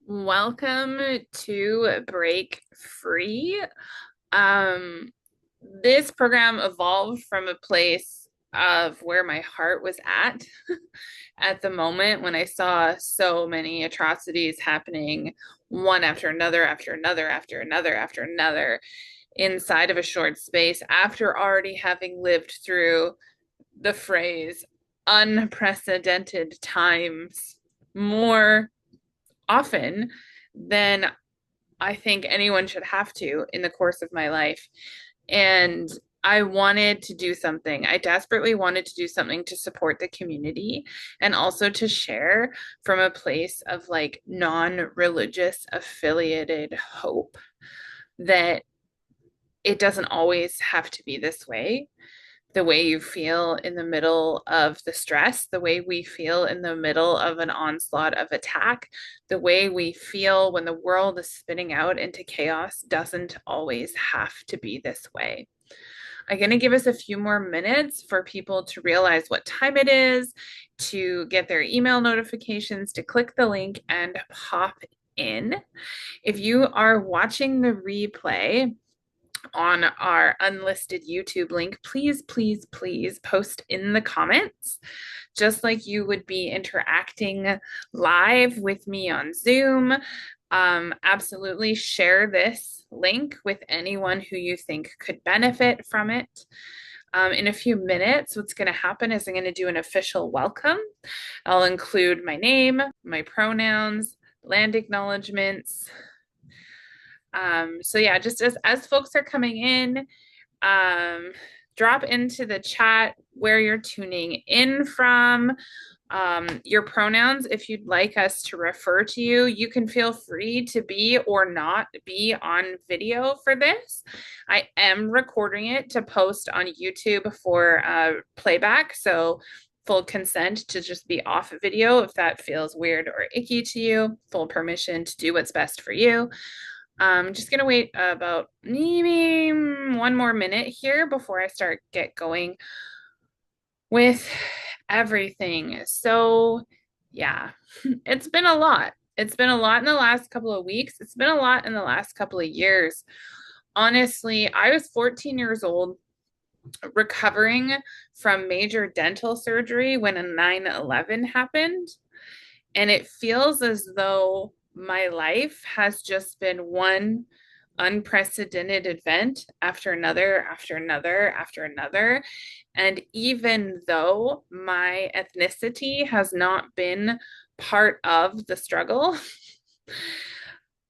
Welcome to Break Free. Um, this program evolved from a place of where my heart was at at the moment when I saw so many atrocities happening one after another, after another, after another, after another inside of a short space after already having lived through the phrase unprecedented times more often than I think anyone should have to in the course of my life. And I wanted to do something. I desperately wanted to do something to support the community and also to share from a place of like non-religious affiliated hope that it doesn't always have to be this way. The way you feel in the middle of the stress, the way we feel in the middle of an onslaught of attack, the way we feel when the world is spinning out into chaos doesn't always have to be this way. I'm going to give us a few more minutes for people to realize what time it is, to get their email notifications, to click the link and pop in. If you are watching the replay, on our unlisted YouTube link, please, please, please post in the comments, just like you would be interacting live with me on Zoom. Absolutely share this link with anyone who you think could benefit from it. In a few minutes, what's going to happen is I'm going to do an official welcome. I'll include my name, my pronouns, land acknowledgements, so yeah, just as folks are coming in, drop into the chat where you're tuning in from, your pronouns. If you'd like us to refer to you, you can feel free to be or not be on video for this. I am recording it to post on YouTube for playback, so full consent to just be off video if that feels weird or icky to you, full permission to do what's best for you. I'm just gonna wait about maybe one more minute here before I get going with everything. So yeah, it's been a lot. It's been a lot in the last couple of weeks. It's been a lot in the last couple of years. Honestly, I was 14 years old recovering from major dental surgery when a 9/11 happened. And it feels as though my life has just been one unprecedented event after another, after another, after another. And even though my ethnicity has not been part of the struggle,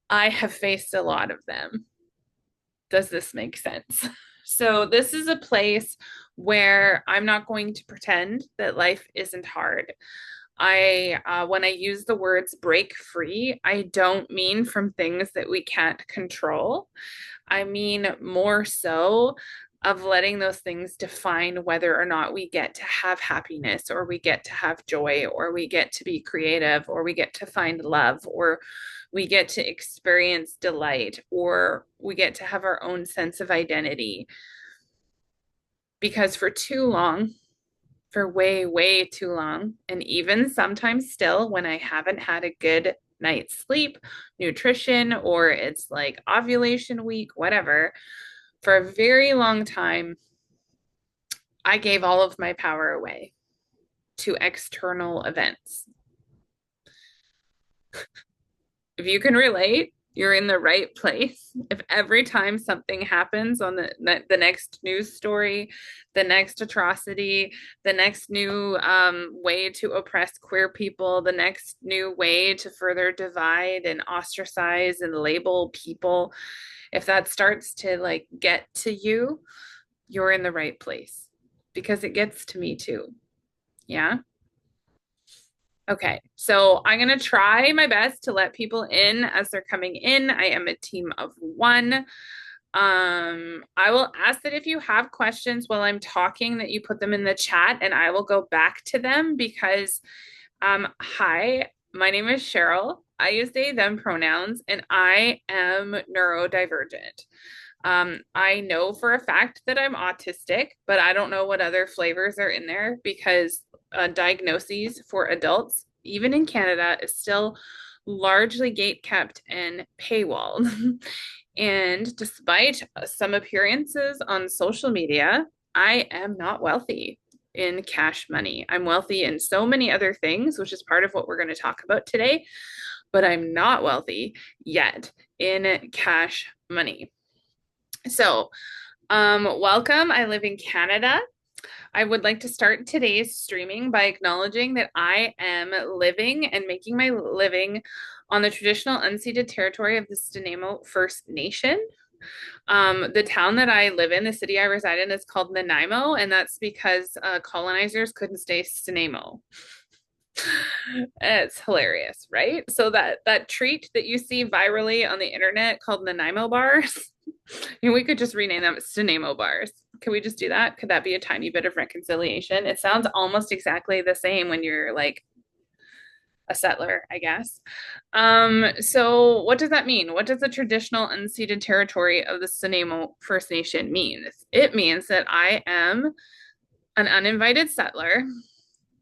I have faced a lot of them. Does this make sense? So, this is a place where I'm not going to pretend that life isn't hard. When I use the words break free, I don't mean from things that we can't control. I mean more so of letting those things define whether or not we get to have happiness, or we get to have joy, or we get to be creative, or we get to find love, or we get to experience delight, or we get to have our own sense of identity. Because for too long, for way, way too long. And even sometimes still, when I haven't had a good night's sleep, nutrition, or it's like ovulation week, whatever, for a very long time, I gave all of my power away to external events. If you can relate, you're in the right place. If every time something happens on the next news story, the next atrocity, the next new way to oppress queer people, the next new way to further divide and ostracize and label people, if that starts to like get to you, you're in the right place, because it gets to me too. Yeah. Okay, so I'm going to try my best to let people in as they're coming in. I am a team of one. I will ask that if you have questions while I'm talking, that you put them in the chat and I will go back to them because, hi, my name is Cheryl. I use they, them pronouns, and I am neurodivergent. I know for a fact that I'm autistic, but I don't know what other flavors are in there because diagnoses for adults, even in Canada, is still largely gate kept and paywalled. And despite some appearances on social media, I am not wealthy in cash money. I'm wealthy in so many other things, which is part of what we're going to talk about today, but I'm not wealthy yet in cash money. So, welcome. I live in Canada. I would like to start today's streaming by acknowledging that I am living and making my living on the traditional unceded territory of the Namo First Nation. The town that I live in, the city I reside in, is called Nanaimo, and that's because colonizers couldn't stay Namo. It's hilarious, right? So that treat that you see virally on the internet called Nanaimo bars, we could just rename them Namo bars. Can we just do that? Could that be a tiny bit of reconciliation? It sounds almost exactly the same when you're like a settler, I guess. So what does that mean? What does the traditional unceded territory of the Namo First Nation mean? It means that I am an uninvited settler,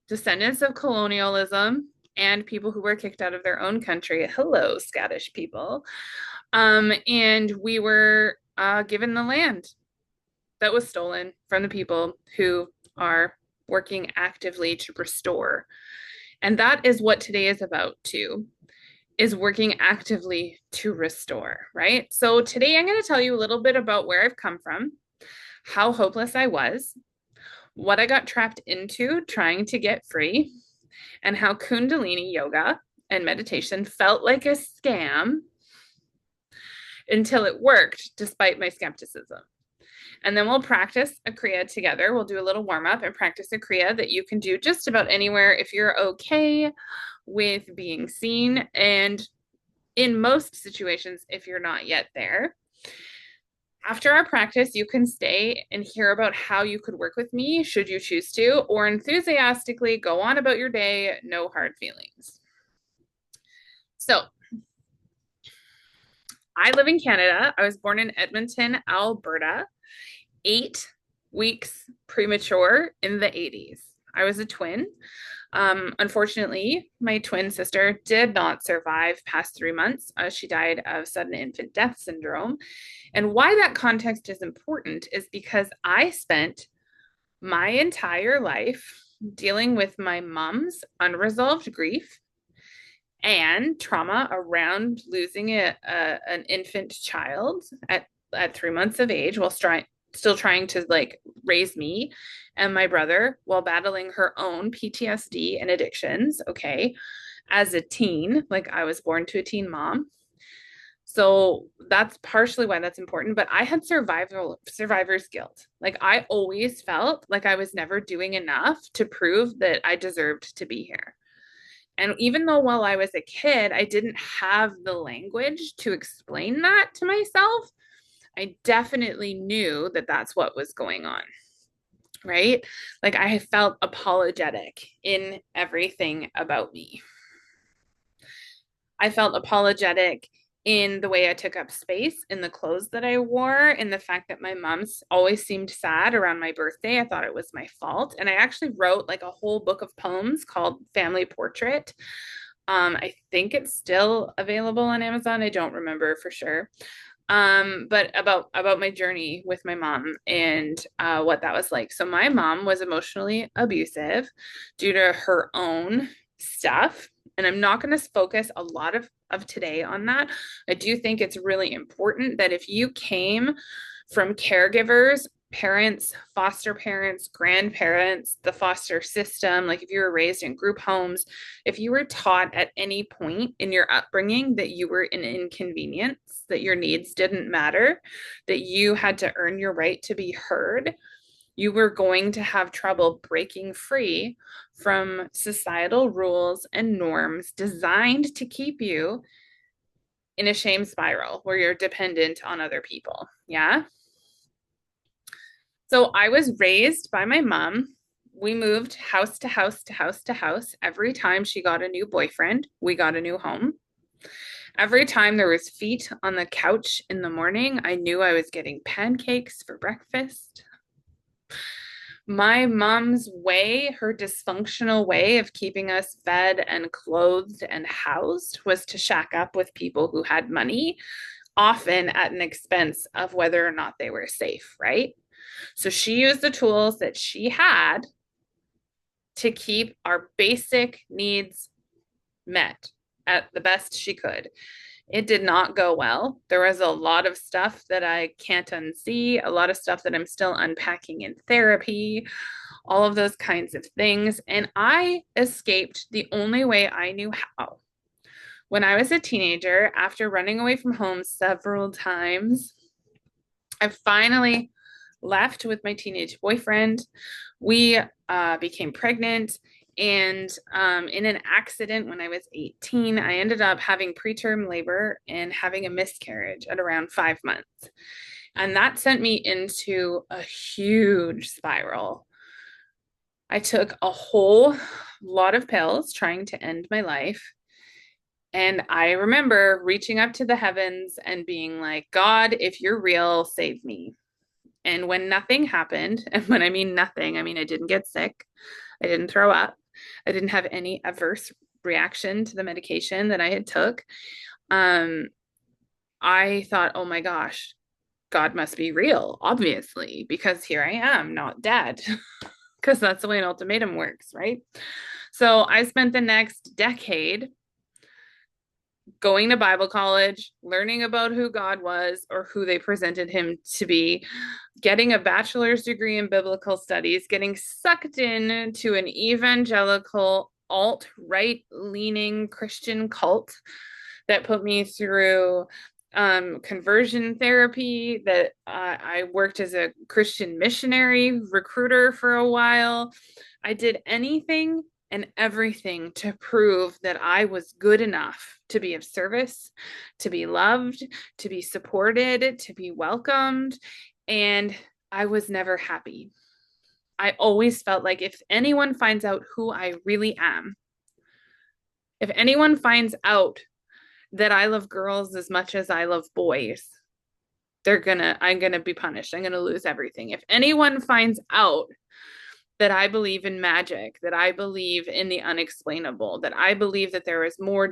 descendants of colonialism, and people who were kicked out of their own country. Hello, Scottish people. And we were given the land that was stolen from the people who are working actively to restore. And that is what today is about too, is working actively to restore, right? So today I'm going to tell you a little bit about where I've come from, how hopeless I was, what I got trapped into trying to get free, and how Kundalini yoga and meditation felt like a scam until it worked despite my skepticism. And then we'll practice a Kriya together. We'll do a little warm up and practice a Kriya that you can do just about anywhere if you're okay with being seen. And in most situations, if you're not yet there. After our practice, you can stay and hear about how you could work with me, should you choose to, or enthusiastically go on about your day, no hard feelings. So, I live in Canada. I was born in Edmonton, Alberta, 8 weeks premature in the 80s. I was a twin. Unfortunately, my twin sister did not survive past 3 months. She died of sudden infant death syndrome. And why that context is important is because I spent my entire life dealing with my mom's unresolved grief and trauma around losing an infant child at 3 months of age while still trying to like raise me and my brother while battling her own PTSD and addictions. Okay. As a teen, like I was born to a teen mom. So that's partially why that's important. But I had survivor's guilt. Like I always felt like I was never doing enough to prove that I deserved to be here. And even though while I was a kid, I didn't have the language to explain that to myself, I definitely knew that that's what was going on. Right? Like I felt apologetic in everything about me. I felt apologetic in the way I took up space, in the clothes that I wore, in the fact that my mom's always seemed sad around my birthday. I thought it was my fault. And I actually wrote like a whole book of poems called Family Portrait. I think it's still available on Amazon. I don't remember for sure. But about my journey with my mom and what that was like. So my mom was emotionally abusive due to her own stuff. And I'm not going to focus a lot of today on that. I do think it's really important that if you came from caregivers, parents, foster parents, grandparents, the foster system, like if you were raised in group homes, if you were taught at any point in your upbringing that you were an inconvenience, that your needs didn't matter, that you had to earn your right to be heard, you were going to have trouble breaking free from societal rules and norms designed to keep you in a shame spiral where you're dependent on other people. Yeah. So I was raised by my mom. We moved house to house to house to house. Every time she got a new boyfriend, we got a new home. Every time there was feet on the couch in the morning, I knew I was getting pancakes for breakfast. My mom's way, her dysfunctional way of keeping us fed and clothed and housed was to shack up with people who had money, often at an expense of whether or not they were safe, right? So she used the tools that she had to keep our basic needs met at the best she could. It did not go well. There was a lot of stuff that I can't unsee, a lot of stuff that I'm still unpacking in therapy, all of those kinds of things. And I escaped the only way I knew how. When I was a teenager, after running away from home several times, I finally left with my teenage boyfriend. We became pregnant. And in an accident when I was 18, I ended up having preterm labor and having a miscarriage at around 5 months. And that sent me into a huge spiral. I took a whole lot of pills trying to end my life. And I remember reaching up to the heavens and being like, God, if you're real, save me. And when nothing happened, and when I mean nothing, I mean I didn't get sick, I didn't throw up, I didn't have any adverse reaction to the medication that I had took. Um, I thought, oh my gosh, God must be real, obviously, because here I am, not dead, because that's the way an ultimatum works, right? So I spent the next decade going to Bible college, learning about who God was or who they presented him to be, getting a bachelor's degree in biblical studies, getting sucked in to an evangelical, alt-right leaning Christian cult that put me through conversion therapy, that I worked as a Christian missionary recruiter for a while. I did anything and everything to prove that I was good enough to be of service, to be loved, to be supported, to be welcomed. And I was never happy. I always felt like if anyone finds out who I really am, if anyone finds out that I love girls as much as I love boys, I'm gonna be punished. I'm gonna lose everything. If anyone finds out that I believe in magic, that I believe in the unexplainable, that I believe that there's more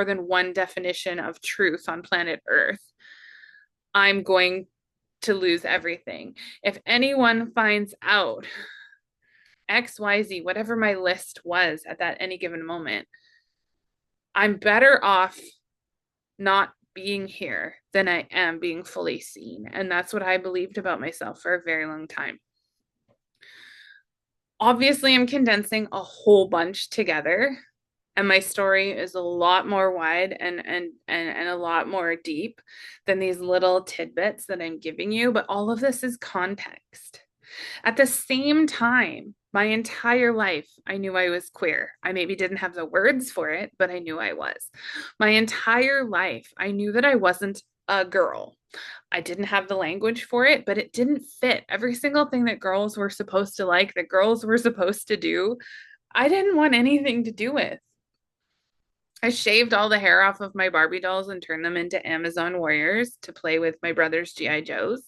than one definition of truth on planet Earth, I'm going to lose everything. If anyone finds out XYZ, whatever my list was at that any given moment, I'm better off not being here than I am being fully seen. And that's what I believed about myself for a very long time. Obviously, I'm condensing a whole bunch together, and my story is a lot more wide and a lot more deep than these little tidbits that I'm giving you, but all of this is context. At the same time, my entire life, I knew I was queer. I maybe didn't have the words for it, but I knew I was. My entire life, I knew that I wasn't a girl. I didn't have the language for it, but it didn't fit. Every single thing that girls were supposed to like, that girls were supposed to do, I didn't want anything to do with. I shaved all the hair off of my Barbie dolls and turned them into Amazon warriors to play with my brother's G.I. Joes.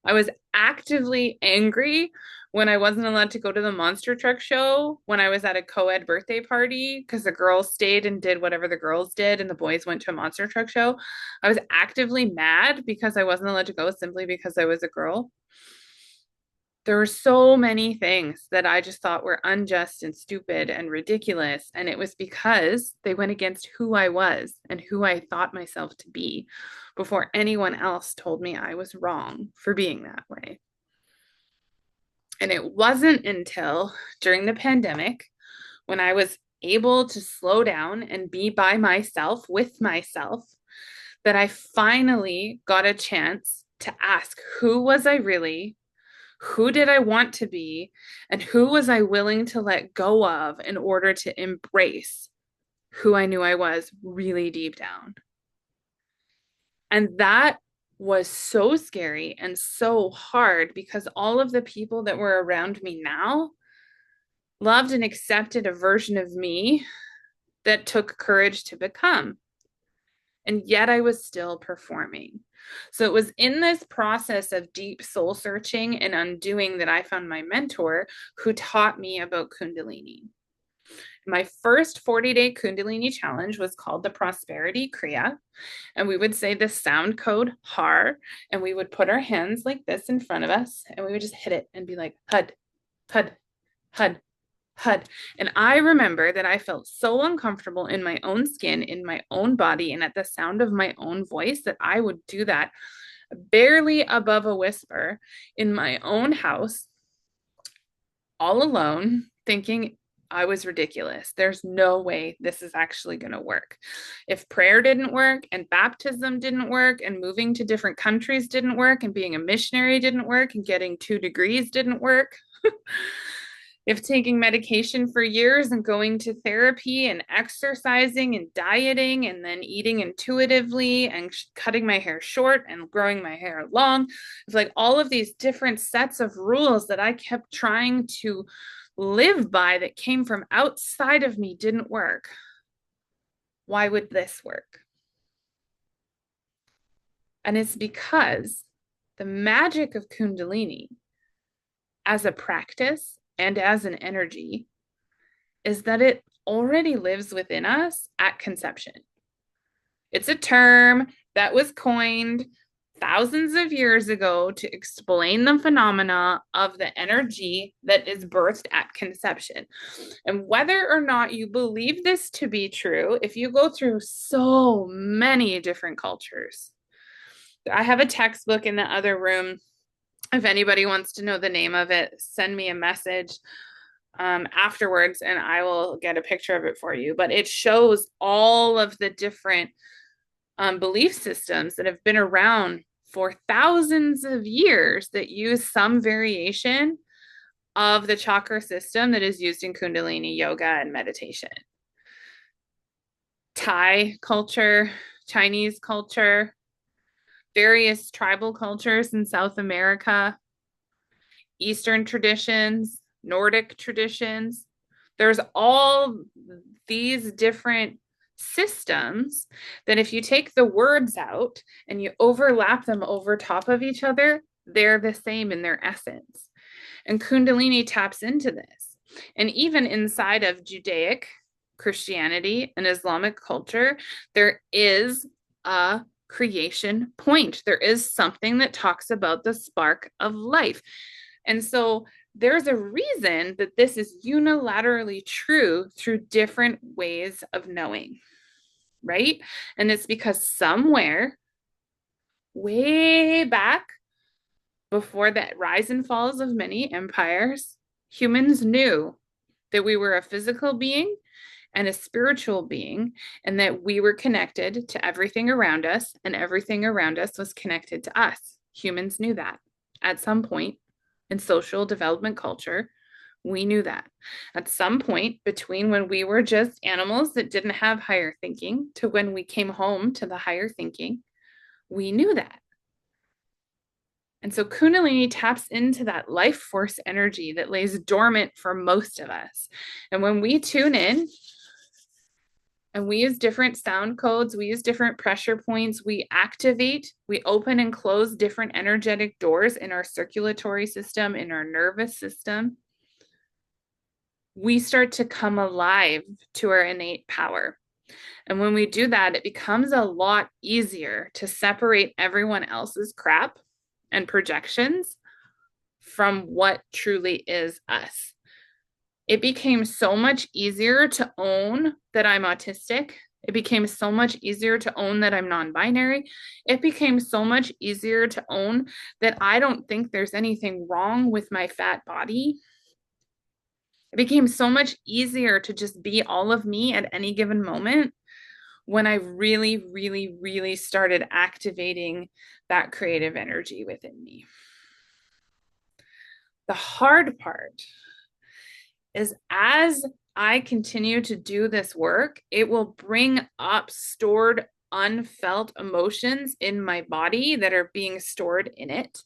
I was actively angry when I wasn't allowed to go to the monster truck show when I was at a co-ed birthday party because the girls stayed and did whatever the girls did and the boys went to a monster truck show. I was actively mad because I wasn't allowed to go simply because I was a girl. There were so many things that I just thought were unjust and stupid and ridiculous. And it was because they went against who I was and who I thought myself to be before anyone else told me I was wrong for being that way. And it wasn't until during the pandemic when I was able to slow down and be by myself with myself that I finally got a chance to ask, who was I really? Who did I want to be? And who was I willing to let go of in order to embrace who I knew I was really deep down? And that was so scary and so hard because all of the people that were around me now loved and accepted a version of me that took courage to become. And yet I was still performing. So it was in this process of deep soul searching and undoing that I found my mentor who taught me about Kundalini. My first 40-day Kundalini challenge was called the Prosperity Kriya. And we would say the sound code HAR, and we would put our hands like this in front of us, and we would just hit it and be like, HUD, HUD, HUD, HUD. And I remember that I felt so uncomfortable in my own skin, in my own body, and at the sound of my own voice that I would do that barely above a whisper in my own house, all alone, thinking I was ridiculous. There's no way this is actually going to work. If prayer didn't work and baptism didn't work and moving to different countries didn't work and being a missionary didn't work and getting 2 degrees didn't work, if taking medication for years and going to therapy and exercising and dieting and then eating intuitively and cutting my hair short and growing my hair long, it's like all of these different sets of rules that I kept trying to live by that came from outside of me didn't work. Why would this work? And it's because the magic of Kundalini as a practice and as an energy is that it already lives within us at conception. It's a term that was coined thousands of years ago to explain the phenomena of the energy that is birthed at conception. And whether or not you believe this to be true, if you go through so many different cultures, I have a textbook in the other room. If anybody wants to know the name of it, send me a message afterwards and I will get a picture of it for you. But it shows all of the different belief systems that have been around for thousands of years that use some variation of the chakra system that is used in Kundalini yoga and meditation. Thai culture, Chinese culture, various tribal cultures in South America, Eastern traditions, Nordic traditions. There's all these different systems that if you take the words out and you overlap them over top of each other, they're the same in their essence. And Kundalini taps into this. And even inside of Judaic Christianity and Islamic culture, there is a creation point. There is something that talks about the spark of life. And so there's a reason that this is unilaterally true through different ways of knowing, right? And it's because somewhere way back before the rise and falls of many empires, humans knew that we were a physical being and a spiritual being, and that we were connected to everything around us, and everything around us was connected to us. Humans knew that at some point in social development culture. We knew that at some point between when we were just animals that didn't have higher thinking to when we came home to the higher thinking, we knew that. And so Kundalini taps into that life force energy that lays dormant for most of us. And when we tune in and we use different sound codes, we use different pressure points, we activate, we open and close different energetic doors in our circulatory system, in our nervous system, we start to come alive to our innate power. And when we do that, it becomes a lot easier to separate everyone else's crap and projections from what truly is us. It became so much easier to own that I'm autistic. It became so much easier to own that I'm non-binary. It became so much easier to own that I don't think there's anything wrong with my fat body. It became so much easier to just be all of me at any given moment when I really, really, really started activating that creative energy within me. The hard part is as I continue to do this work, it will bring up stored, unfelt emotions in my body that are being stored in it,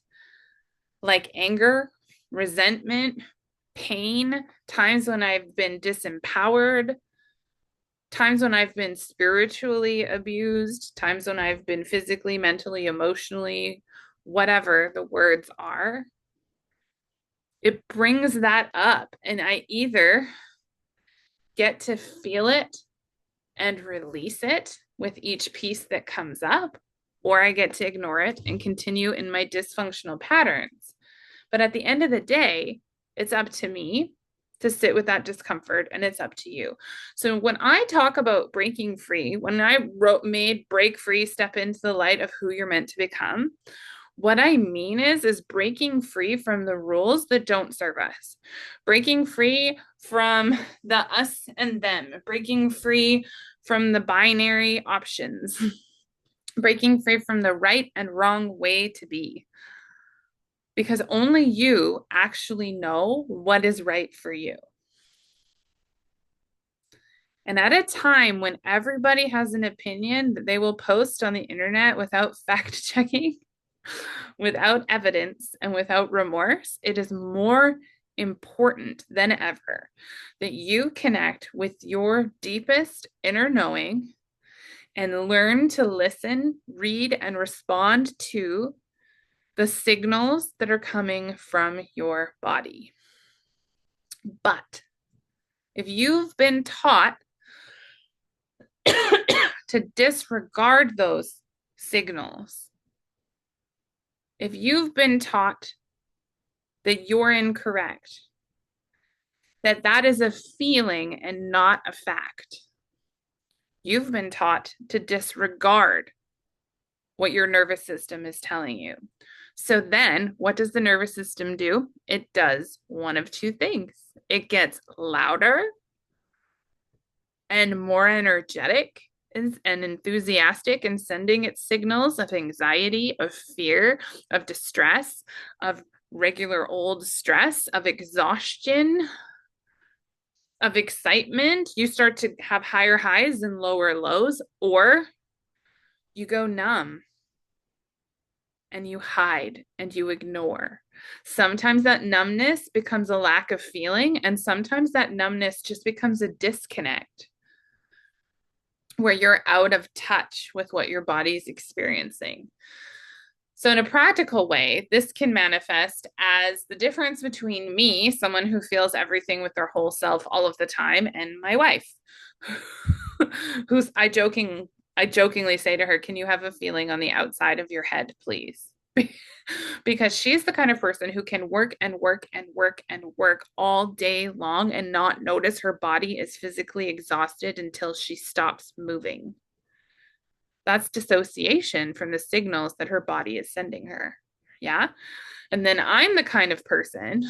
like anger, resentment, pain, times when I've been disempowered, times when I've been spiritually abused, times when I've been physically, mentally, emotionally, whatever the words are, it brings that up. And I either get to feel it and release it with each piece that comes up, or I get to ignore it and continue in my dysfunctional patterns. But at the end of the day, it's up to me to sit with that discomfort, and it's up to you. So when I talk about breaking free, when I made break free, step into the light of who you're meant to become, what I mean is breaking free from the rules that don't serve us, breaking free from the us and them, breaking free from the binary options, breaking free from the right and wrong way to be. Because only you actually know what is right for you. And at a time when everybody has an opinion that they will post on the internet without fact checking, without evidence, and without remorse, it is more important than ever that you connect with your deepest inner knowing and learn to listen, read, and respond to the signals that are coming from your body. But if you've been taught to disregard those signals, if you've been taught that you're incorrect, that that is a feeling and not a fact, you've been taught to disregard what your nervous system is telling you. So then what does the nervous system do? It does one of two things. It gets louder and more energetic and enthusiastic in sending its signals of anxiety, of fear, of distress, of regular old stress, of exhaustion, of excitement. You start to have higher highs and lower lows, or you go numb and you hide and you ignore. Sometimes that numbness becomes a lack of feeling, and sometimes that numbness just becomes a disconnect where you're out of touch with what your body's experiencing. So, in a practical way, this can manifest as the difference between me, someone who feels everything with their whole self all of the time, and my wife, who's I jokingly say to her, "Can you have a feeling on the outside of your head, please?" Because she's the kind of person who can work and work and work and work all day long and not notice her body is physically exhausted until she stops moving. That's dissociation from the signals that her body is sending her. Yeah. And then I'm the kind of person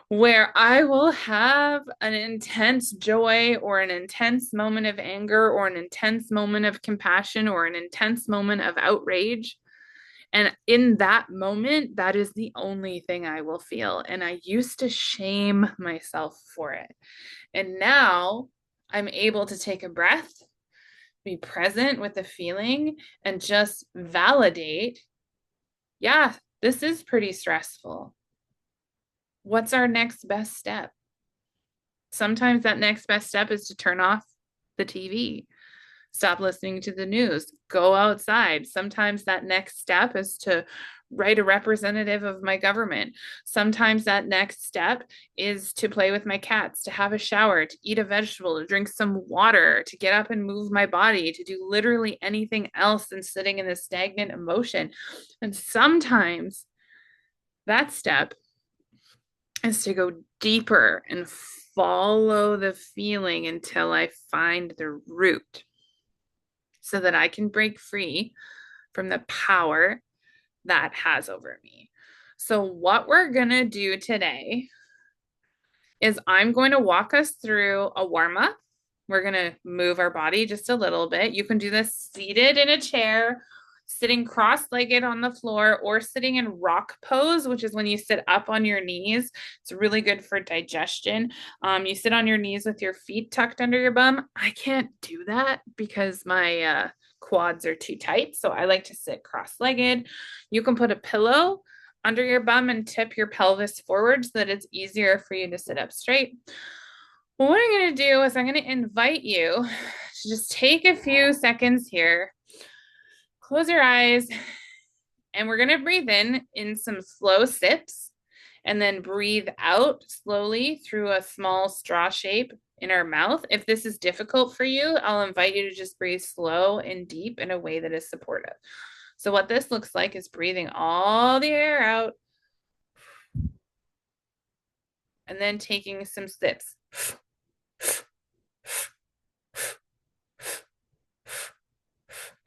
where I will have an intense joy or an intense moment of anger or an intense moment of compassion or an intense moment of outrage. And in that moment, that is the only thing I will feel. And I used to shame myself for it. And now I'm able to take a breath, be present with the feeling, and just validate, yeah, this is pretty stressful. What's our next best step? Sometimes that next best step is to turn off the TV. Stop listening to the news, go outside. Sometimes that next step is to write a representative of my government. Sometimes that next step is to play with my cats, to have a shower, to eat a vegetable, to drink some water, to get up and move my body, to do literally anything else than sitting in this stagnant emotion. And sometimes that step is to go deeper and follow the feeling until I find the root, so that I can break free from the power that has over me. So what we're going to do today is I'm going to walk us through a warm up. We're going to move our body just a little bit. You can do this seated in a chair, sitting cross-legged on the floor, or sitting in rock pose, which is when you sit up on your knees. It's really good for digestion. You sit on your knees with your feet tucked under your bum. I can't do that because my quads are too tight. So I like to sit cross-legged. You can put a pillow under your bum and tip your pelvis forward so that it's easier for you to sit up straight. Well, what I'm going to do is I'm going to invite you to just take a few seconds here, close your eyes, and we're going to breathe in some slow sips, and then breathe out slowly through a small straw shape in our mouth. If this is difficult for you, I'll invite you to just breathe slow and deep in a way that is supportive. So what this looks like is breathing all the air out and then taking some sips.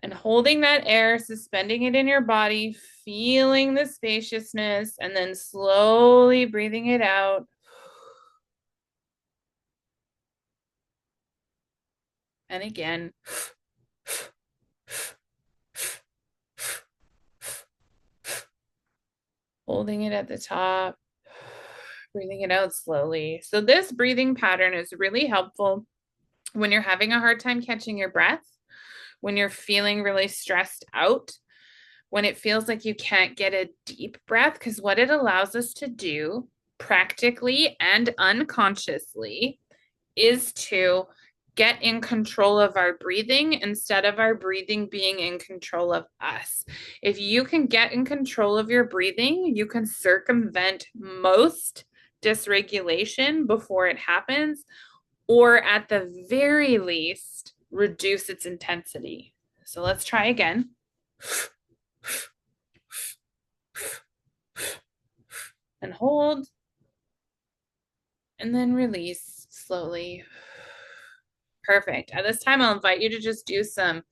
And holding that air, suspending it in your body, feeling the spaciousness, and then slowly breathing it out. And again. Holding it at the top, breathing it out slowly. So this breathing pattern is really helpful when you're having a hard time catching your breath, when you're feeling really stressed out, when it feels like you can't get a deep breath, because what it allows us to do practically and unconsciously is to get in control of our breathing instead of our breathing being in control of us. If you can get in control of your breathing, you can circumvent most dysregulation before it happens, or at the very least, reduce its intensity. So let's try again. And hold. And then release slowly. Perfect. At this time, I'll invite you to just do some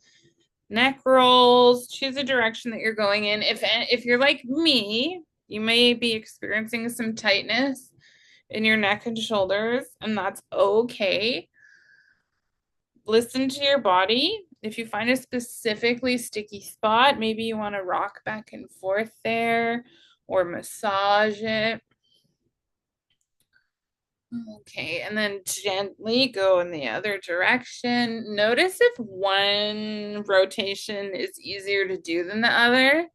neck rolls. Choose a direction that you're going in. If you're like me, you may be experiencing some tightness in your neck and shoulders, and that's okay. Listen to your body. If you find a specifically sticky spot, maybe you want to rock back and forth there or massage it. Okay, and then gently go in the other direction. Notice if one rotation is easier to do than the other.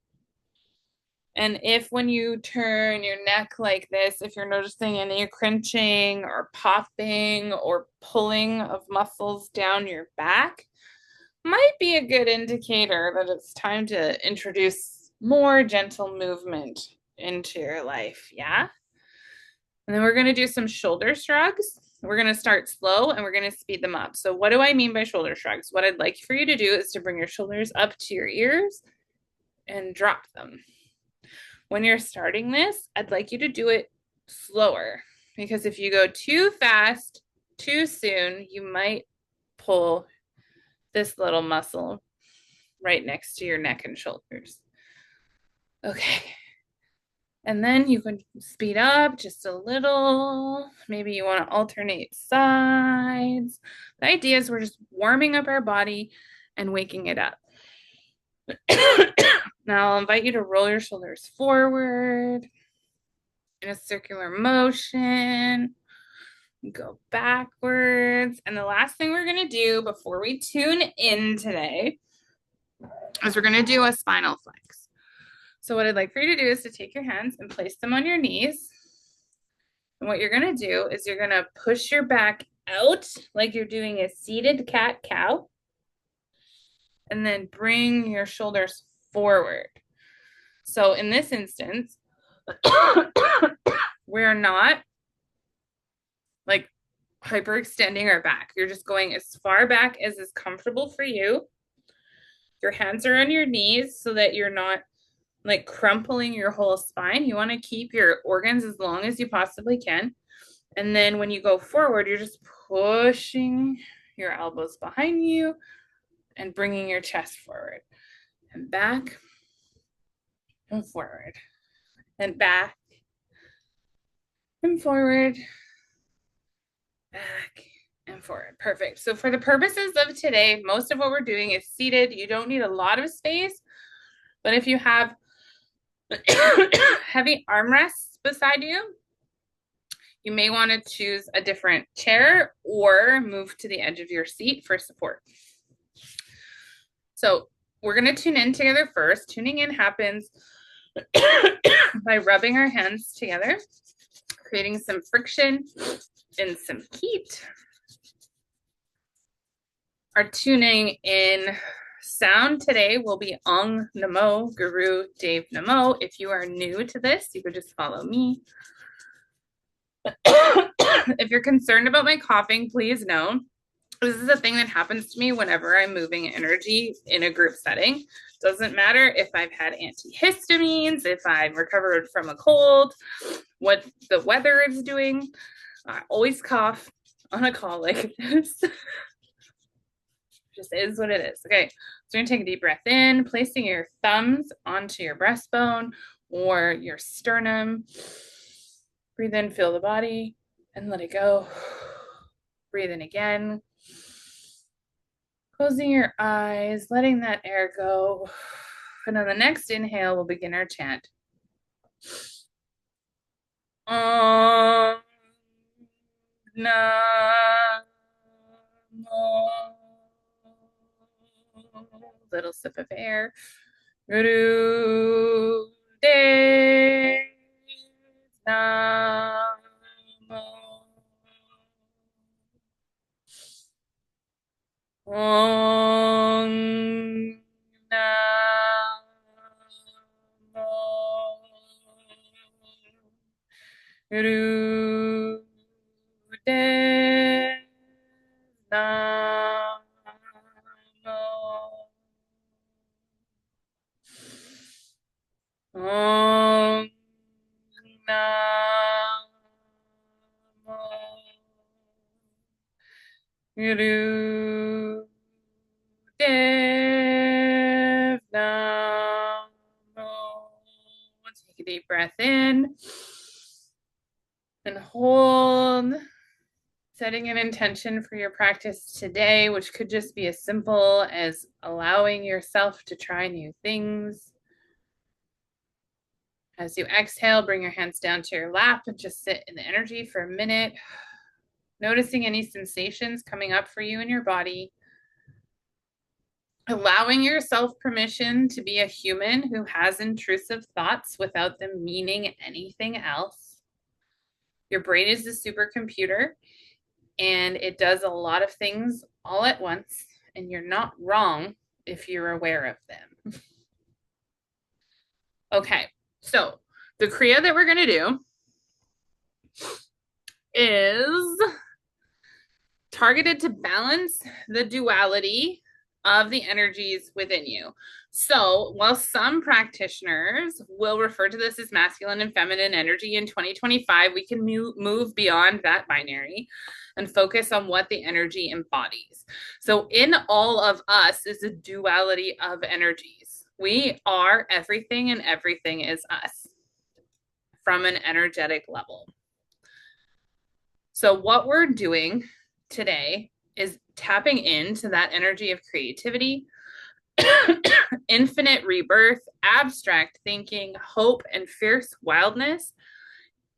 And if when you turn your neck like this, if you're noticing any crunching or popping or pulling of muscles down your back, might be a good indicator that it's time to introduce more gentle movement into your life. Yeah. And then we're going to do some shoulder shrugs. We're going to start slow and we're going to speed them up. So what do I mean by shoulder shrugs? What I'd like for you to do is to bring your shoulders up to your ears and drop them. When you're starting this, I'd like you to do it slower, because if you go too fast, too soon, you might pull this little muscle right next to your neck and shoulders. Okay. And then you can speed up just a little. Maybe you want to alternate sides. The idea is we're just warming up our body and waking it up. Now I'll invite you to roll your shoulders forward in a circular motion. Go backwards. And the last thing we're going to do before we tune in today is we're going to do a spinal flex. So what I'd like for you to do is to take your hands and place them on your knees. And what you're going to do is you're going to push your back out like you're doing a seated cat-cow. And then bring your shoulders forward. So in this instance, we're not like hyperextending our back. You're just going as far back as is comfortable for you. Your hands are on your knees so that you're not like crumpling your whole spine. You want to keep your organs as long as you possibly can. And then when you go forward, you're just pushing your elbows behind you and bringing your chest forward and back and forward and back and forward, back and forward. Perfect. So for the purposes of today, most of what we're doing is seated. You don't need a lot of space, but if you have heavy armrests beside you, you may want to choose a different chair or move to the edge of your seat for support. So we're going to tune in together first. Tuning in happens by rubbing our hands together, creating some friction in some heat. Our tuning in sound today will be Ong Namo, Guru Dave Namo. If you are new to this, you could just follow me. If you're concerned about my coughing, please know this is a thing that happens to me whenever I'm moving energy in a group setting. Doesn't matter if I've had antihistamines, if I've recovered from a cold, what the weather is doing. I always cough on a call like this. Just is what it is. Okay, so you're gonna take a deep breath in, placing your thumbs onto your breastbone or your sternum. Breathe in, feel the body, and let it go. Breathe in again. Closing your eyes, letting that air go. And on the next inhale, we'll begin our chant. Om Namo. Little sip of air. Guru Dev Namo. Om Namo. Guru Dev Namo. Om Namo. Guru Dev Namo. Take a deep breath in and hold, setting an intention for your practice today, which could just be as simple as allowing yourself to try new things. As you exhale, bring your hands down to your lap and just sit in the energy for a minute, noticing any sensations coming up for you in your body. Allowing yourself permission to be a human who has intrusive thoughts without them meaning anything else. Your brain is a supercomputer and it does a lot of things all at once, and you're not wrong if you're aware of them. Okay, so the Kriya that we're going to do is targeted to balance the duality of the energies within you. So while some practitioners will refer to this as masculine and feminine energy in 2025, we can move beyond that binary and focus on what the energy embodies. So in all of us is a duality of energies. We are everything and everything is us from an energetic level. So what we're doing today is tapping into that energy of creativity, infinite rebirth, abstract thinking, hope, and fierce wildness,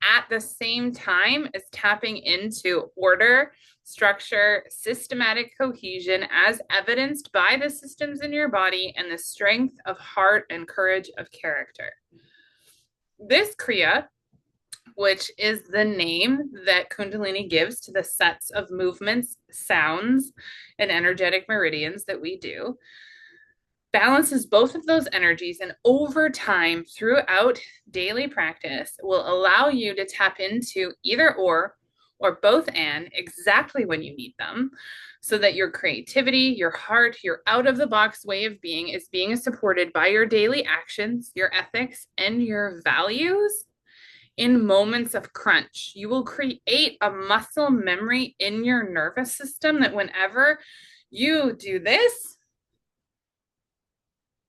at the same time as tapping into order, structure, systematic cohesion as evidenced by the systems in your body and the strength of heart and courage of character. This Kriya, which is the name that Kundalini gives to the sets of movements, sounds, and energetic meridians that we do, balances both of those energies, and over time throughout daily practice will allow you to tap into either or both and exactly when you need them, so that your creativity, your heart, your out-of-the-box way of being is being supported by your daily actions, your ethics, and your values. In moments of crunch, you will create a muscle memory in your nervous system that whenever you do this,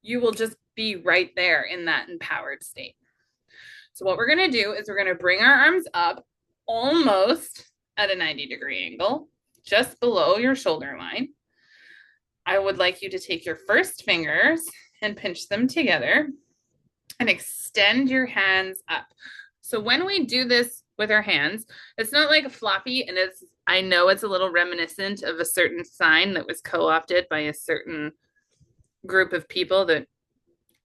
you will just be right there in that empowered state. So what we're going to do is we're going to bring our arms up almost at a 90-degree angle, just below your shoulder line. I would like you to take your first fingers and pinch them together and extend your hands up. So when we do this with our hands, it's not like a floppy, and I know it's a little reminiscent of a certain sign that was co-opted by a certain group of people that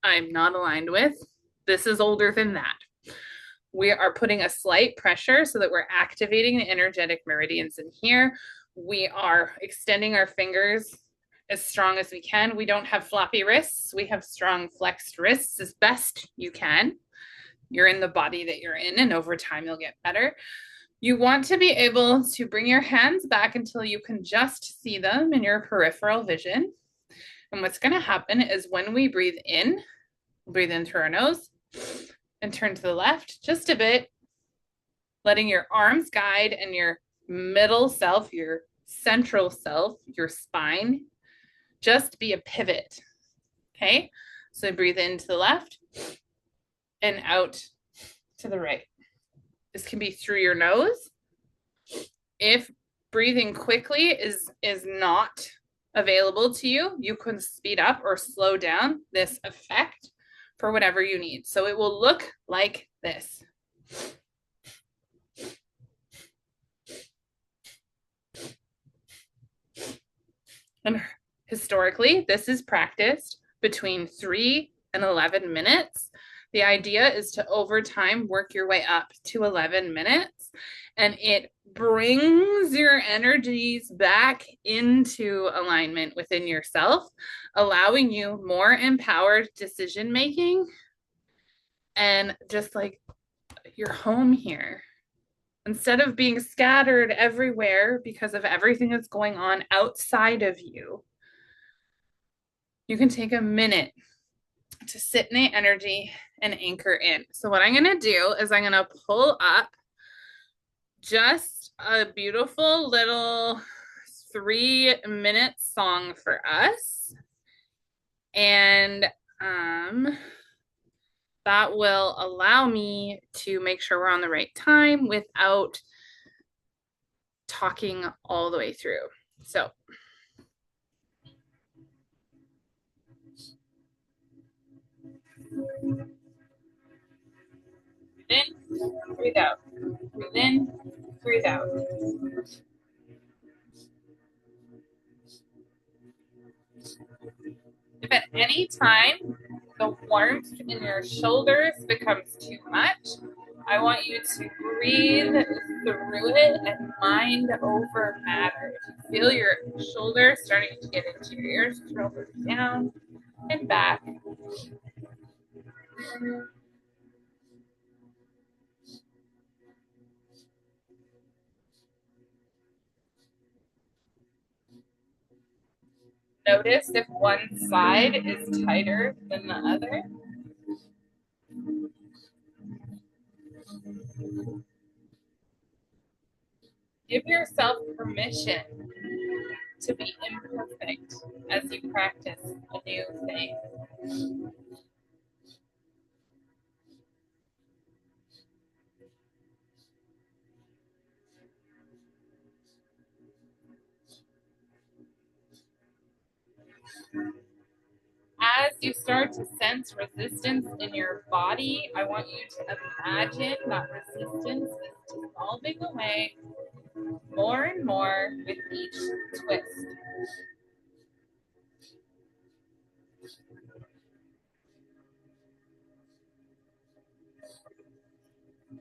I'm not aligned with. This is older than that. We are putting a slight pressure so that we're activating the energetic meridians in here. We are extending our fingers as strong as we can. We don't have floppy wrists. We have strong flexed wrists as best you can. You're in the body that you're in, and over time you'll get better. You want to be able to bring your hands back until you can just see them in your peripheral vision. And what's going to happen is when we breathe in, we'll breathe in through our nose and turn to the left just a bit, letting your arms guide and your middle self, your central self, your spine, just be a pivot. Okay. So breathe into the left and out to the right. This can be through your nose. If breathing quickly is not available to you, you can speed up or slow down this effect for whatever you need. So it will look like this. And historically, this is practiced between 3 and 11 minutes. The idea is to, over time, work your way up to 11 minutes, and it brings your energies back into alignment within yourself, allowing you more empowered decision making and just like your home here. Instead of being scattered everywhere because of everything that's going on outside of you, you can take a minute to sit in the energy and anchor in. So what I'm going to do is I'm going to pull up just a beautiful little 3-minute song for us. And that will allow me to make sure we're on the right time without talking all the way through. So breathe in, breathe out, breathe in, breathe out. If at any time the warmth in your shoulders becomes too much, I want you to breathe through it and mind over matter. If you feel your shoulders starting to get into your ears, throw them down and back. Notice if one side is tighter than the other. Give yourself permission to be imperfect as you practice a new thing. As you start to sense resistance in your body, I want you to imagine that resistance is dissolving away more and more with each twist.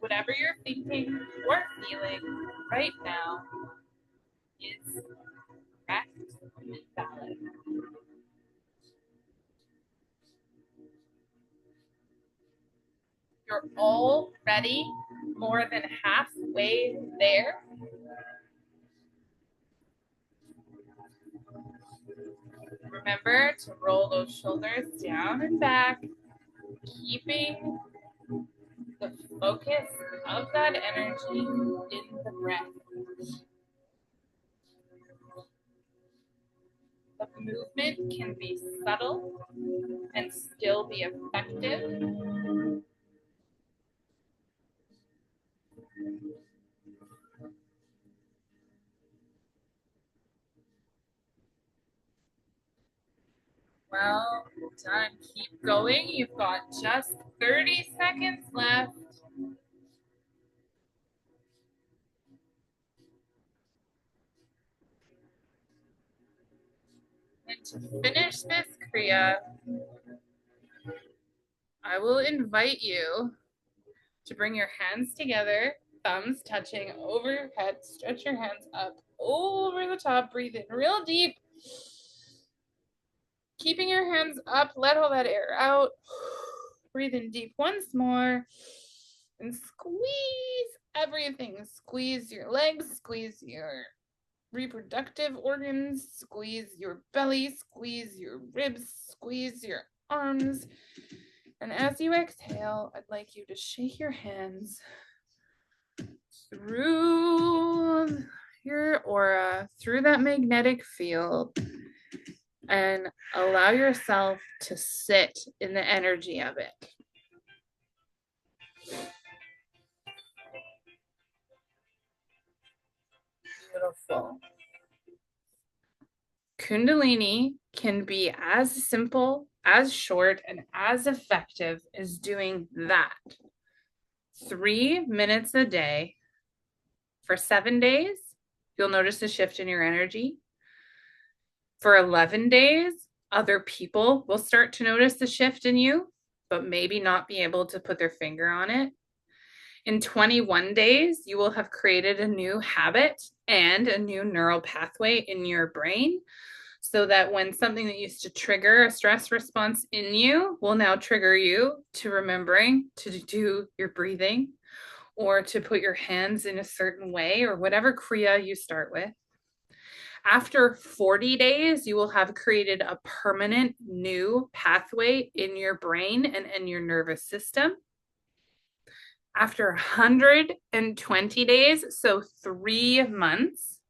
Whatever you're thinking or feeling right now is correct and valid. You're already more than halfway there. Remember to roll those shoulders down and back, keeping the focus of that energy in the breath. The movement can be subtle and still be effective. Well done. Keep going. You've got just 30 seconds left. And to finish this Kriya, I will invite you to bring your hands together, thumbs touching over your head. Stretch your hands up over the top. Breathe in real deep. Keeping your hands up, let all that air out. Breathe in deep once more. And squeeze everything. Squeeze your legs, squeeze your reproductive organs, squeeze your belly, squeeze your ribs, squeeze your arms. And as you exhale, I'd like you to shake your hands through your aura, through that magnetic field, and allow yourself to sit in the energy of it. Beautiful. Kundalini can be as simple, as short, and as effective as doing that. 3 minutes a day for 7 days, you'll notice a shift in your energy. For 11 days, other people will start to notice the shift in you, but maybe not be able to put their finger on it. In 21 days, you will have created a new habit and a new neural pathway in your brain, so that when something that used to trigger a stress response in you will now trigger you to remembering to do your breathing or to put your hands in a certain way or whatever kriya you start with. After 40 days, you will have created a permanent new pathway in your brain and in your nervous system. After 120 days, so 3 months,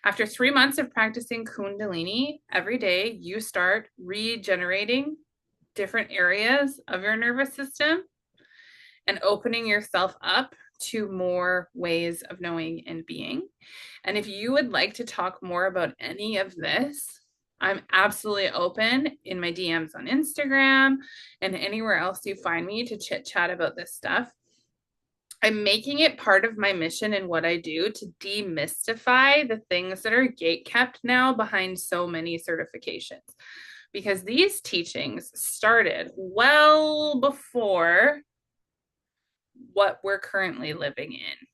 after 3 months of practicing Kundalini, every day you start regenerating different areas of your nervous system and opening yourself up to more ways of knowing and being. And if you would like to talk more about any of this, I'm absolutely open in my DMs on Instagram and anywhere else you find me to chit chat about this stuff. I'm making it part of my mission and what I do to demystify the things that are gatekept now behind so many certifications, because these teachings started well before what we're currently living in.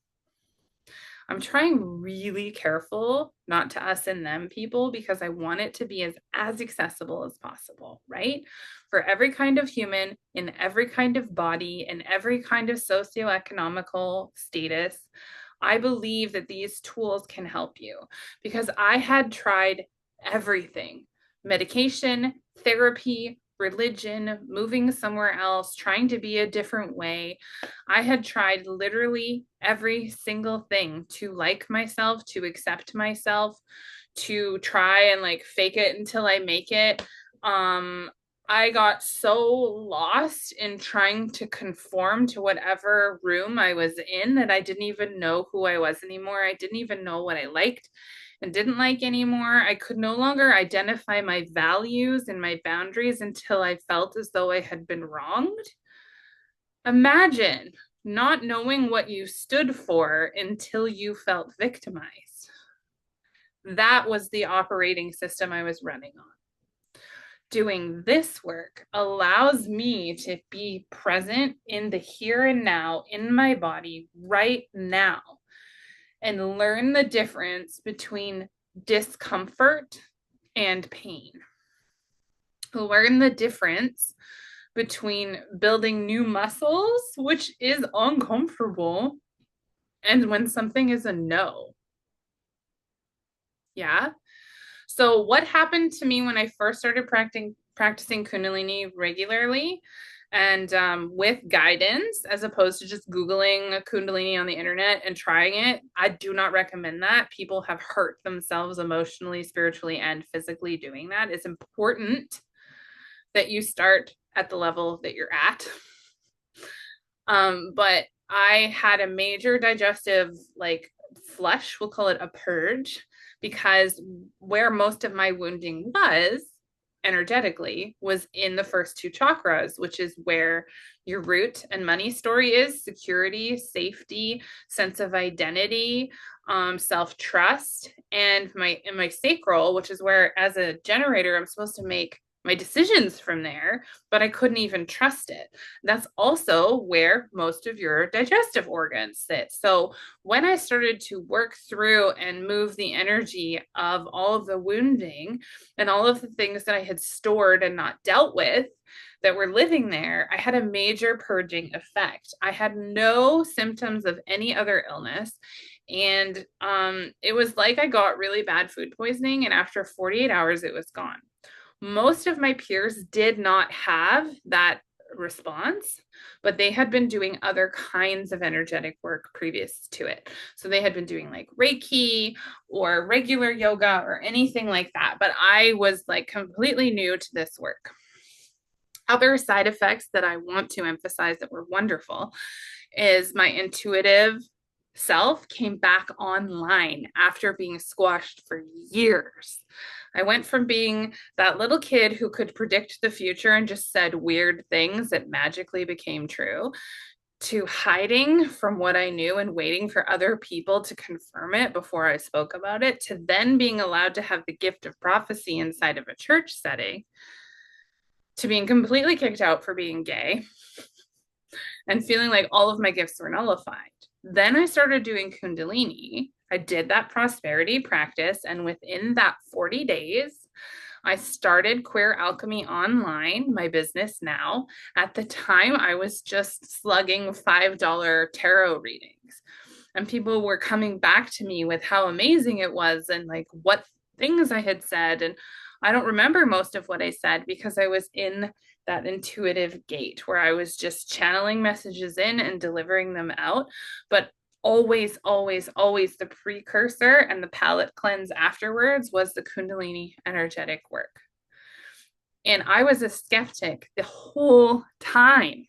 I'm trying really careful not to us and them people, because I want it to be as accessible as possible, right? For every kind of human, in every kind of body, in every kind of socioeconomical status. I believe that these tools can help you, because I had tried everything: medication, therapy, religion, moving somewhere else, trying to be a different way. I had tried literally every single thing to like myself, to accept myself, to try and like fake it until I make it. I got so lost in trying to conform to whatever room I was in that I didn't even know who I was anymore. I didn't even know what I liked and didn't like anymore. I could no longer identify my values and my boundaries until I felt as though I had been wronged. Imagine not knowing what you stood for until you felt victimized. That was the operating system I was running on. Doing this work allows me to be present in the here and now, in my body right now, and learn the difference between discomfort and pain. Learn the difference between building new muscles, which is uncomfortable, and when something is a no. Yeah. So what happened to me when I first started practicing Kundalini regularly and with guidance, as opposed to just Googling Kundalini on the internet and trying it? I do not recommend that. People have hurt themselves emotionally, spiritually, and physically doing that. It's important that you start at the level that you're at. But I had a major digestive flush, we'll call it a purge, because where most of my wounding was energetically was in the first 2 chakras, which is where your root and money story is: security, safety, sense of identity, self-trust, and my sacral, which is where, as a generator, I'm supposed to make my decisions from there, but I couldn't even trust it. That's also where most of your digestive organs sit. So when I started to work through and move the energy of all of the wounding and all of the things that I had stored and not dealt with that were living there, I had a major purging effect. I had no symptoms of any other illness. And it was like I got really bad food poisoning, and after 48 hours, it was gone. Most of my peers did not have that response, but they had been doing other kinds of energetic work previous to it. So they had been doing like Reiki or regular yoga or anything like that. But I was like completely new to this work. Other side effects that I want to emphasize that were wonderful is my intuitive self came back online after being squashed for years. I went from being that little kid who could predict the future and just said weird things that magically became true to hiding from what I knew and waiting for other people to confirm it before I spoke about it, to then being allowed to have the gift of prophecy inside of a church setting, to being completely kicked out for being gay and feeling like all of my gifts were nullified. Then I started doing Kundalini. I did that prosperity practice, and within that 40 days, I started Queer Alchemy Online, my business now. At the time, I was just slugging $5 tarot readings, and people were coming back to me with how amazing it was and like what things I had said. And I don't remember most of what I said because I was in that intuitive gate where I was just channeling messages in and delivering them out. But always, always, always the precursor and the palate cleanse afterwards was the Kundalini energetic work. And I was a skeptic the whole time.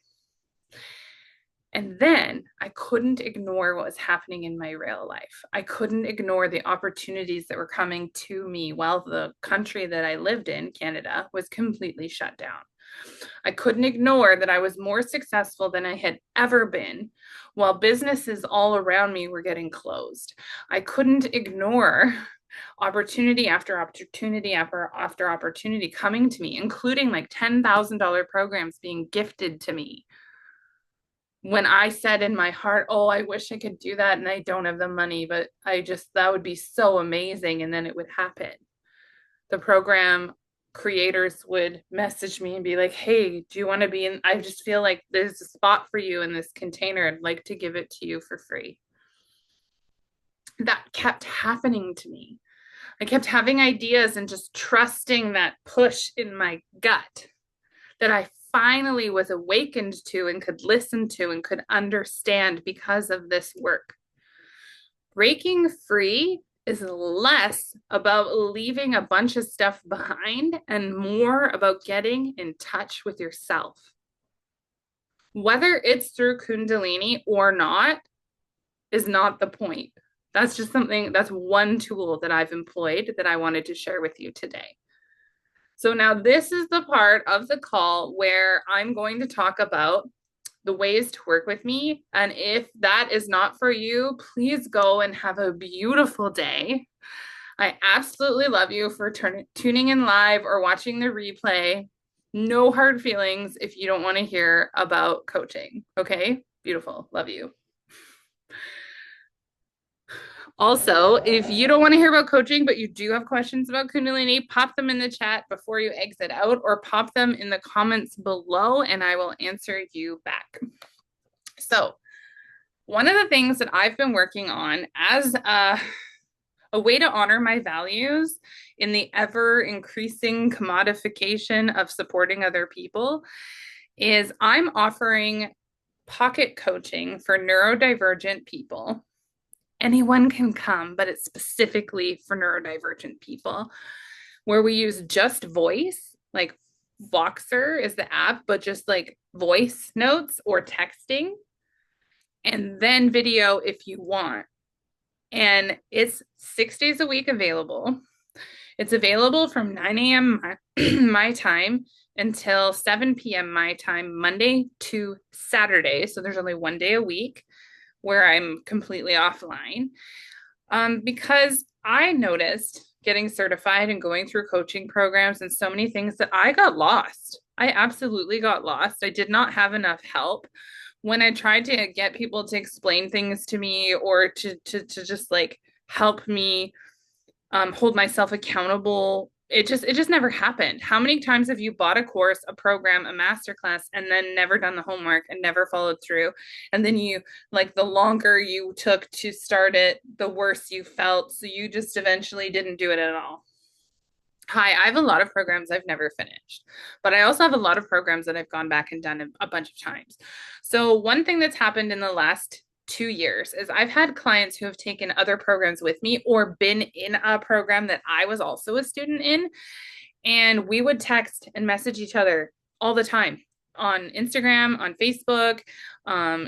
And then I couldn't ignore what was happening in my real life. I couldn't ignore the opportunities that were coming to me while the country that I lived in, Canada, was completely shut down. I couldn't ignore that I was more successful than I had ever been while businesses all around me were getting closed. I couldn't ignore opportunity after opportunity after opportunity coming to me, including like $10,000 programs being gifted to me. When I said in my heart, oh, I wish I could do that and I don't have the money, but that would be so amazing. And then it would happen. The program creators would message me and be like, hey, do you want to be in? I just feel like there's a spot for you in this container. I'd like to give it to you for free. That kept happening to me. I kept having ideas and just trusting that push in my gut that I finally was awakened to and could listen to and could understand because of this work. Breaking free is less about leaving a bunch of stuff behind and more about getting in touch with yourself. Whether it's through Kundalini or not is not the point. That's just that's one tool that I've employed that I wanted to share with you today. So now this is the part of the call where I'm going to talk about the ways to work with me. And if that is not for you, please go and have a beautiful day. I absolutely love you for tuning in live or watching the replay. No hard feelings if you don't want to hear about coaching. Okay? Beautiful. Love you. Also, if you don't want to hear about coaching, but you do have questions about Kundalini, pop them in the chat before you exit out or pop them in the comments below and I will answer you back. So, one of the things that I've been working on as a way to honor my values in the ever increasing commodification of supporting other people is I'm offering pocket coaching for neurodivergent people. Anyone can come, but it's specifically for neurodivergent people, where we use just voice, like Voxer is the app, but just like voice notes or texting, and then video if you want. And it's 6 days a week available. It's available from 9 a.m. my time until 7 p.m. my time, Monday to Saturday. So there's only one day a week where I'm completely offline. Because I noticed getting certified and going through coaching programs and so many things that I got lost. I absolutely got lost. I did not have enough help. When I tried to get people to explain things to me or to just like help me hold myself accountable, it just never happened. How many times have you bought a course, a program, a master class, and then never done the homework and never followed through? And then you, like, the longer you took to start it, the worse you felt. So you just eventually didn't do it at all. Hi, I have a lot of programs I've never finished, but I also have a lot of programs that I've gone back and done a bunch of times. So, one thing that's happened in the last 2 years is I've had clients who have taken other programs with me or been in a program that I was also a student in, and we would text and message each other all the time on Instagram, on Facebook,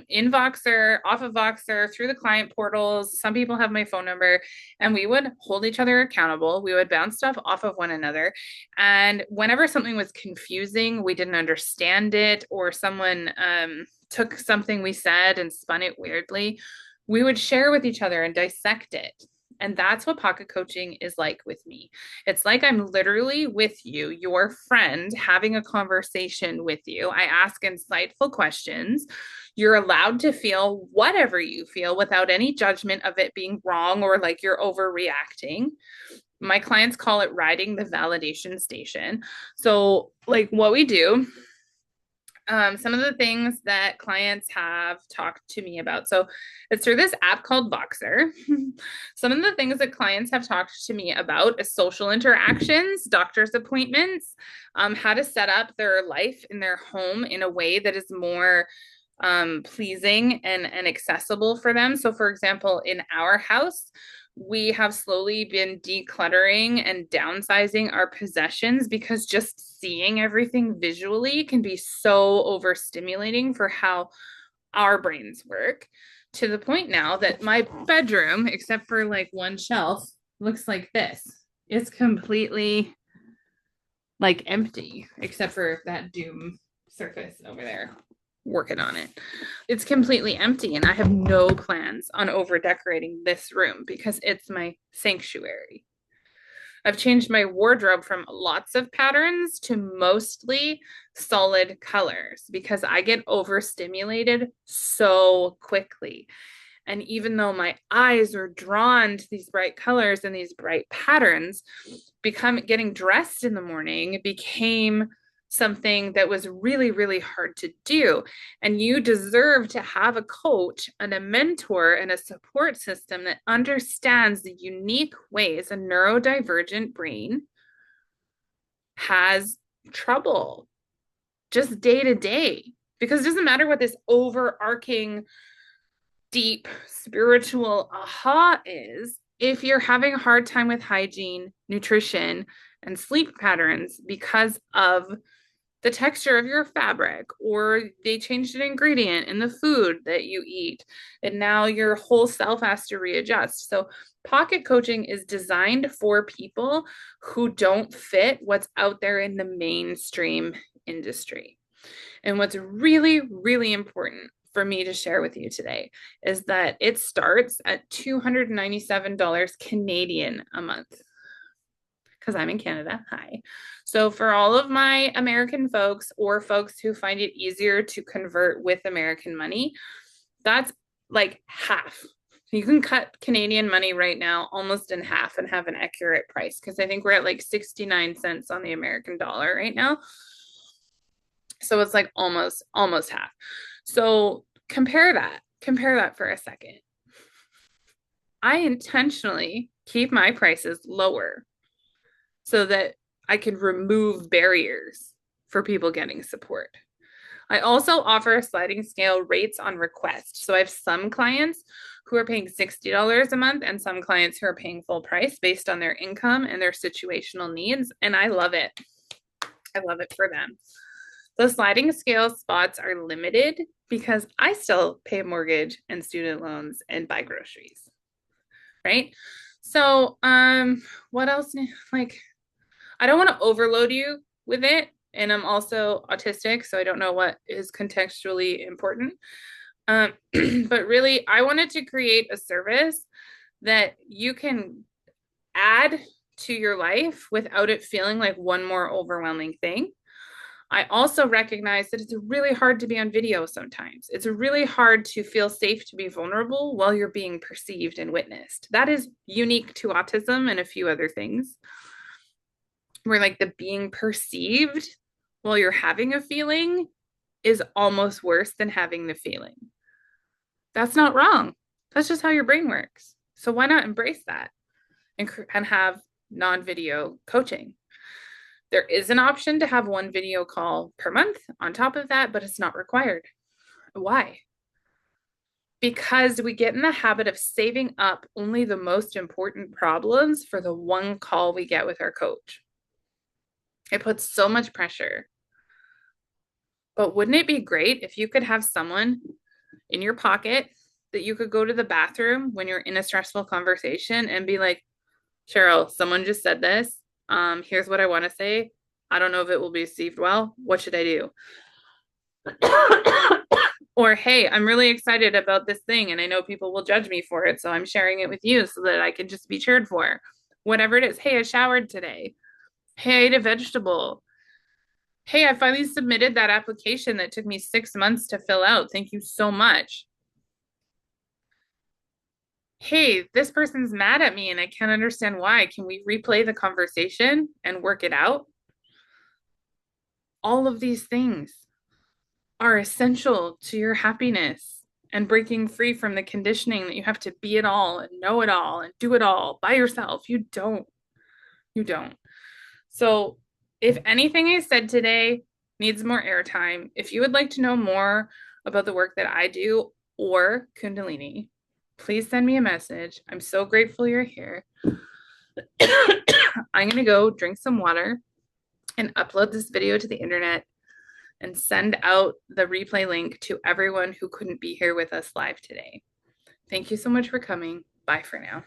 in Voxer, off of Voxer, through the client portals. Some people have my phone number, and we would hold each other accountable. We would bounce stuff off of one another. And whenever something was confusing, we didn't understand it, or someone took something we said and spun it weirdly, we would share with each other and dissect it. And that's what pocket coaching is like with me. It's like I'm literally with you, your friend, having a conversation with you. I ask insightful questions. You're allowed to feel whatever you feel without any judgment of it being wrong or like you're overreacting. My clients call it riding the validation station. So, like, what we do, some of the things that clients have talked to me about. So it's through this app called Voxer. Some of the things that clients have talked to me about is social interactions, doctor's appointments, how to set up their life in their home in a way that is more pleasing and accessible for them. So, for example, in our house, we have slowly been decluttering and downsizing our possessions because just seeing everything visually can be so overstimulating for how our brains work, to the point now that my bedroom, except for like one shelf, looks like this. It's completely like empty, except for that doom surface over there working on it. It's completely empty, and I have no plans on over decorating this room because it's my sanctuary. I've changed my wardrobe from lots of patterns to mostly solid colors because I get overstimulated so quickly. And even though my eyes are drawn to these bright colors and these bright patterns, getting dressed in the morning became something that was really, really hard to do. And you deserve to have a coach and a mentor and a support system that understands the unique ways a neurodivergent brain has trouble just day to day. Because it doesn't matter what this overarching, deep spiritual aha is, if you're having a hard time with hygiene, nutrition, and sleep patterns because of the texture of your fabric, or they changed an ingredient in the food that you eat, and now your whole self has to readjust. So, pocket coaching is designed for people who don't fit what's out there in the mainstream industry. And what's really, really important for me to share with you today is that it starts at $297 Canadian a month, because I'm in Canada. Hi. So for all of my American folks or folks who find it easier to convert with American money, that's like half. You can cut Canadian money right now almost in half and have an accurate price, because I think we're at like 69 cents on the American dollar right now. So it's like almost half. So compare that for a second. I intentionally keep my prices lower so that I can remove barriers for people getting support. I also offer sliding scale rates on request. So I have some clients who are paying $60 a month and some clients who are paying full price based on their income and their situational needs. And I love it. I love it for them. The sliding scale spots are limited because I still pay a mortgage and student loans and buy groceries, right? So, what else? Like, I don't want to overload you with it. And I'm also autistic, so I don't know what is contextually important. But really, I wanted to create a service that you can add to your life without it feeling like one more overwhelming thing. I also recognize that it's really hard to be on video sometimes. It's really hard to feel safe to be vulnerable while you're being perceived and witnessed. That is unique to autism and a few other things, where like the being perceived while you're having a feeling is almost worse than having the feeling. That's not wrong. That's just how your brain works. So why not embrace that and have non-video coaching? There is an option to have one video call per month on top of that, but it's not required. Why? Because we get in the habit of saving up only the most important problems for the one call we get with our coach. It puts so much pressure. But wouldn't it be great if you could have someone in your pocket that you could go to the bathroom when you're in a stressful conversation and be like, Cheryl, someone just said this. Here's what I want to say. I don't know if it will be received well. What should I do? Or, hey, I'm really excited about this thing and I know people will judge me for it. So I'm sharing it with you so that I can just be cheered for. Whatever it is. Hey, I showered today. Hey, I ate a vegetable. Hey, I finally submitted that application that took me 6 months to fill out. Thank you so much. Hey, this person's mad at me and I can't understand why. Can we replay the conversation and work it out? All of these things are essential to your happiness and breaking free from the conditioning that you have to be it all and know it all and do it all by yourself. You don't. You don't. So, if anything I said today needs more airtime, if you would like to know more about the work that I do or Kundalini, please send me a message. I'm so grateful you're here. I'm going to go drink some water and upload this video to the internet and send out the replay link to everyone who couldn't be here with us live today. Thank you so much for coming. Bye for now.